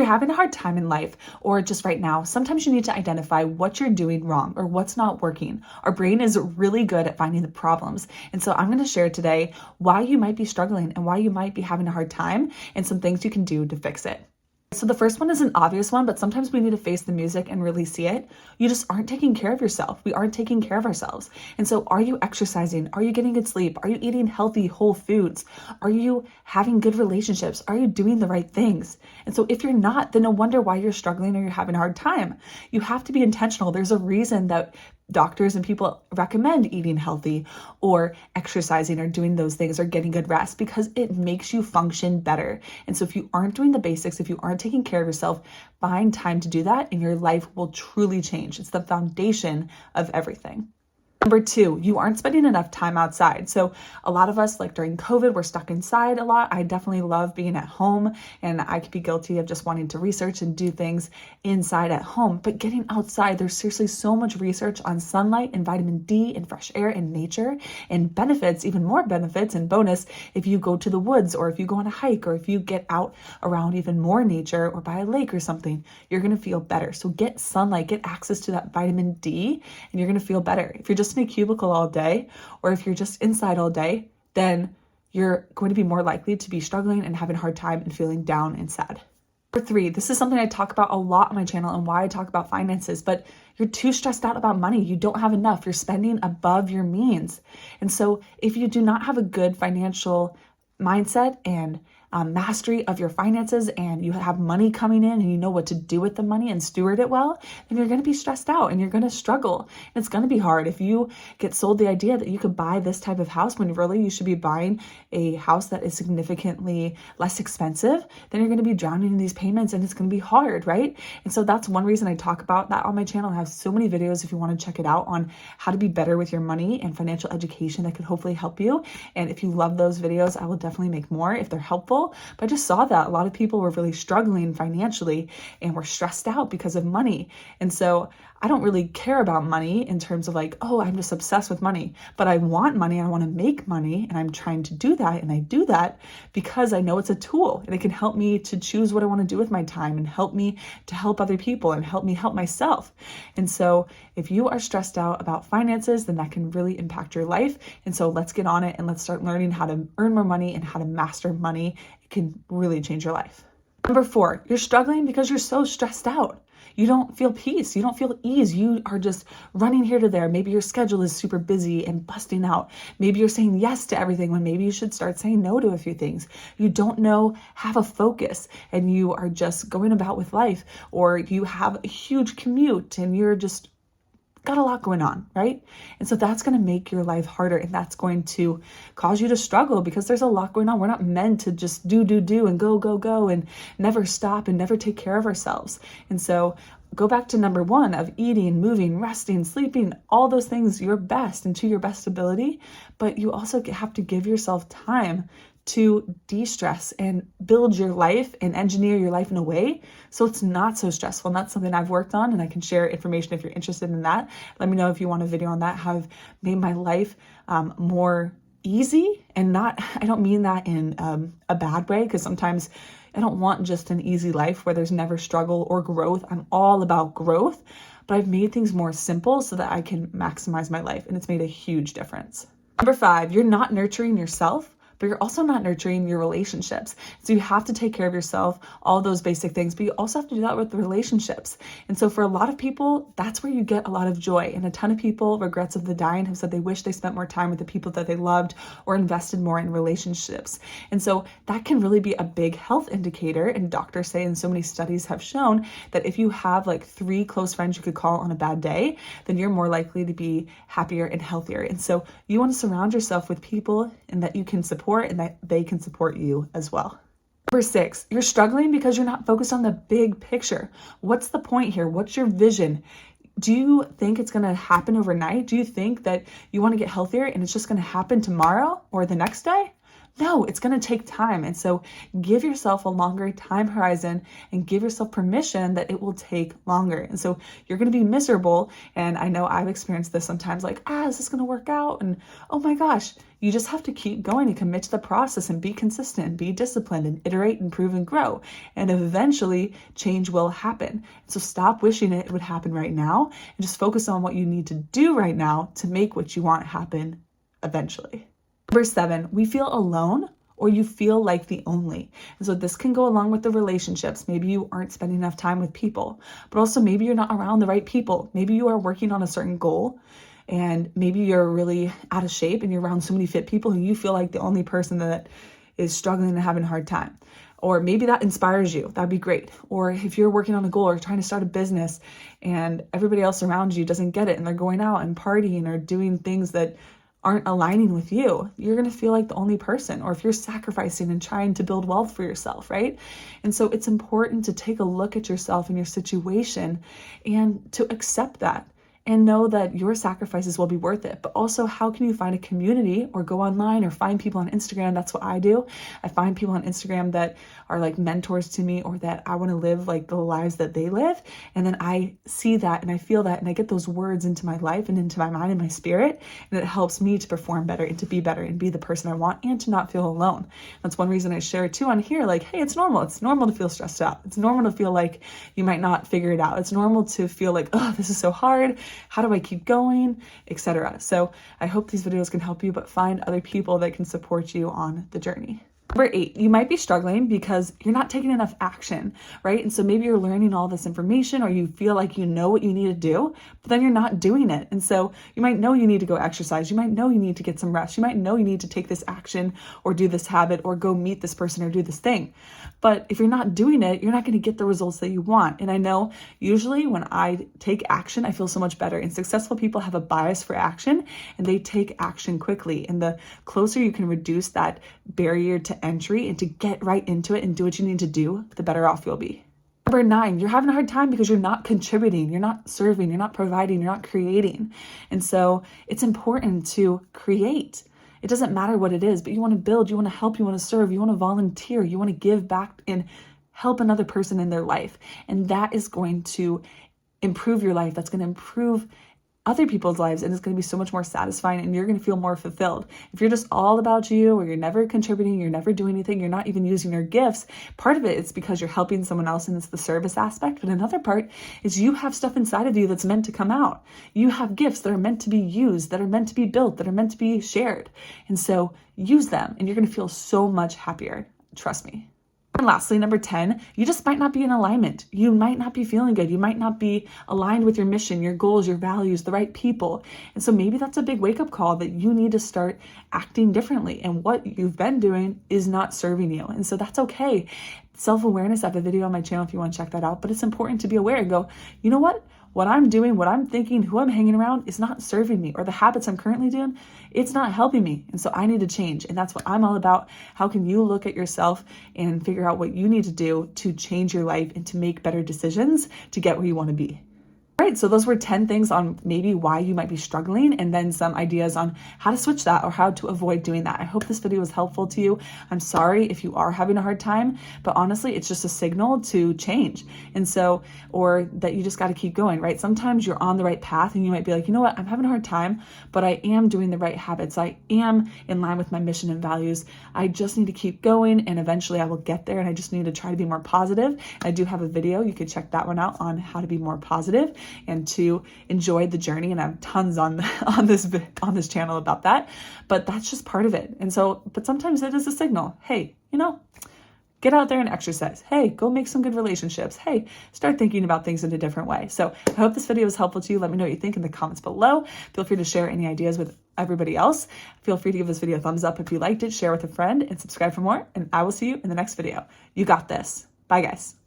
You're having a hard time in life or just right now, sometimes you need to identify what you're doing wrong or what's not working. Our brain is really good at finding the problems. And so I'm going to share today why you might be struggling and why you might be having a hard time and some things you can do to fix it. So the first one is an obvious one, but sometimes we need to face the music and really see it. You just aren't taking care of yourself. We aren't taking care of ourselves. And so are you exercising? Are you getting good sleep? Are you eating healthy, whole foods? Are you having good relationships? Are you doing the right things? And so if you're not, then no wonder why you're struggling or you're having a hard time. You have to be intentional. There's a reason that doctors and people recommend eating healthy or exercising or doing those things or getting good rest because it makes you function better. And so if you aren't doing the basics, if you aren't taking care of yourself, find time to do that and your life will truly change. It's the foundation of everything. Number two, you aren't spending enough time outside. So a lot of us, like during COVID, we're stuck inside a lot. I definitely love being at home, and I could be guilty of just wanting to research and do things inside at home. But getting outside, there's seriously so much research on sunlight and vitamin D and fresh air and nature and benefits, even more benefits and bonus if you go to the woods or if you go on a hike or if you get out around even more nature or by a lake or something, you're going to feel better. So get sunlight, get access to that vitamin D, and you're going to feel better. If you're just in a cubicle all day, or if you're just inside all day, then you're going to be more likely to be struggling and having a hard time and feeling down and sad. Number three, this is something I talk about a lot on my channel and why I talk about finances, but you're too stressed out about money. You don't have enough. You're spending above your means. And so if you do not have a good financial mindset and mastery of your finances and you have money coming in and you know what to do with the money and steward it well, then you're going to be stressed out and you're going to struggle. And it's going to be hard. If you get sold the idea that you could buy this type of house when really you should be buying a house that is significantly less expensive, then you're going to be drowning in these payments and it's going to be hard, right? And so that's one reason I talk about that on my channel. I have so many videos if you want to check it out on how to be better with your money and financial education that could hopefully help you. And if you love those videos, I will definitely make more if they're helpful. But I just saw that a lot of people were really struggling financially and were stressed out because of money. And so I don't really care about money in terms of like, oh, I'm just obsessed with money, but I want money. I want to make money and I'm trying to do that. And I do that because I know it's a tool and it can help me to choose what I want to do with my time and help me to help other people and help me help myself. And so if you are stressed out about finances, then that can really impact your life. And so let's get on it and let's start learning how to earn more money and how to master money. It can really change your life. Number four, you're struggling because you're so stressed out. You don't feel peace. You don't feel ease. You are just running here to there. Maybe your schedule is super busy and busting out. Maybe you're saying yes to everything when maybe you should start saying no to a few things. You don't have a focus and you are just going about with life, or you have a huge commute and you're just got a lot going on, right? And so that's going to make your life harder and that's going to cause you to struggle because there's a lot going on. We're not meant to just do and go and never stop and never take care of ourselves. And so go back to number one of eating, moving, resting, sleeping, all those things your best and to your best ability. But you also have to give yourself time to de-stress and build your life and engineer your life in a way so it's not so stressful. And that's something I've worked on and I can share information if you're interested in that. Let me know if you want a video on that, how I've made my life more easy and not, I don't mean that in a bad way, because sometimes I don't want just an easy life where there's never struggle or growth. I'm all about growth, but I've made things more simple so that I can maximize my life, and it's made a huge difference. Number five, you're not nurturing yourself, but you're also not nurturing your relationships. So you have to take care of yourself, all those basic things, but you also have to do that with the relationships. And so for a lot of people, that's where you get a lot of joy. And a ton of people, regrets of the dying, have said they wish they spent more time with the people that they loved or invested more in relationships. And so that can really be a big health indicator. And doctors say, and so many studies have shown that if you have like 3 close friends you could call on a bad day, then you're more likely to be happier and healthier. And so you want to surround yourself with people and that you can support and that they can support you as well. Number 6, you're struggling because you're not focused on the big picture. What's the point here? What's your vision? Do you think it's going to happen overnight? Do you think that you want to get healthier and it's just going to happen tomorrow or the next day? No, it's going to take time. And so give yourself a longer time horizon and give yourself permission that it will take longer. And so you're going to be miserable. And I know I've experienced this sometimes, like, is this going to work out? And oh my gosh, you just have to keep going and commit to the process and be consistent and be disciplined and iterate, improve, and grow. And eventually change will happen. So stop wishing it would happen right now and just focus on what you need to do right now to make what you want happen eventually. Number 7, we feel alone or you feel like the only. And so this can go along with the relationships. Maybe you aren't spending enough time with people, but also maybe you're not around the right people. Maybe you are working on a certain goal and maybe you're really out of shape and you're around so many fit people who you feel like the only person that is struggling and having a hard time. Or maybe that inspires you. That'd be great. Or if you're working on a goal or trying to start a business and everybody else around you doesn't get it and they're going out and partying or doing things that aren't aligning with you, you're going to feel like the only person. Or if you're sacrificing and trying to build wealth for yourself, right? And so it's important to take a look at yourself and your situation and to accept that and know that your sacrifices will be worth it. But also, how can you find a community or go online or find people on Instagram? That's what I do. I find people on Instagram that are like mentors to me or that I want to live like the lives that they live. And then I see that and I feel that and I get those words into my life and into my mind and my spirit. And it helps me to perform better and to be better and be the person I want and to not feel alone. That's one reason I share too on here. Like, hey, it's normal. It's normal to feel stressed out. It's normal to feel like you might not figure it out. It's normal to feel like, oh, this is so hard. How do I keep going, etc. So I hope these videos can help you, but find other people that can support you on the journey. Number 8, you might be struggling because you're not taking enough action, right? And so maybe you're learning all this information or you feel like you know what you need to do, but then you're not doing it. And so you might know you need to go exercise. You might know you need to get some rest. You might know you need to take this action or do this habit or go meet this person or do this thing. But if you're not doing it, you're not going to get the results that you want. And I know usually when I take action, I feel so much better. And successful people have a bias for action and they take action quickly. And the closer you can reduce that barrier to entry and to get right into it and do what you need to do, the better off you'll be. Number 9, you're having a hard time because you're not contributing, you're not serving, you're not providing, you're not creating. And so it's important to create. It doesn't matter what it is, but you want to build, you want to help, you want to serve, you want to volunteer, you want to give back and help another person in their life. And that is going to improve your life. That's going to improve other people's lives, and it's going to be so much more satisfying and you're going to feel more fulfilled. If you're just all about you or you're never contributing, you're never doing anything, you're not even using your gifts, part of it is because you're helping someone else and it's the service aspect, but another part is you have stuff inside of you that's meant to come out. You have gifts that are meant to be used, that are meant to be built, that are meant to be shared. And so use them and you're going to feel so much happier. Trust me. And lastly, number 10, you just might not be in alignment. You might not be feeling good. You might not be aligned with your mission, your goals, your values, the right people. And so maybe that's a big wake-up call that you need to start acting differently. And what you've been doing is not serving you. And so that's okay. Self-awareness, I have a video on my channel if you want to check that out. But it's important to be aware and go, you know what? What I'm doing, what I'm thinking, who I'm hanging around is not serving me, or the habits I'm currently doing, it's not helping me. And so I need to change. And that's what I'm all about. How can you look at yourself and figure out what you need to do to change your life and to make better decisions to get where you want to be? All right, so those were 10 things on maybe why you might be struggling and then some ideas on how to switch that or how to avoid doing that. I hope this video was helpful to you. I'm sorry if you are having a hard time, but honestly, it's just a signal to change. And so, or that you just got to keep going, right? Sometimes you're on the right path and you might be like, you know what, I'm having a hard time, but I am doing the right habits. I am in line with my mission and values. I just need to keep going and eventually I will get there. And I just need to try to be more positive. I do have a video. You could check that one out on how to be more positive and to enjoy the journey. And I have tons on this channel about that, but that's just part of it. And so, but sometimes it is a signal. Hey, you know, get out there and exercise. Hey, go make some good relationships. Hey, start thinking about things in a different way. So I hope this video was helpful to you. Let me know what you think in the comments below. Feel free to share any ideas with everybody else. Feel free to give this video a thumbs up if you liked it, share with a friend, and subscribe for more. And I will see you in the next video. You got this. Bye, guys.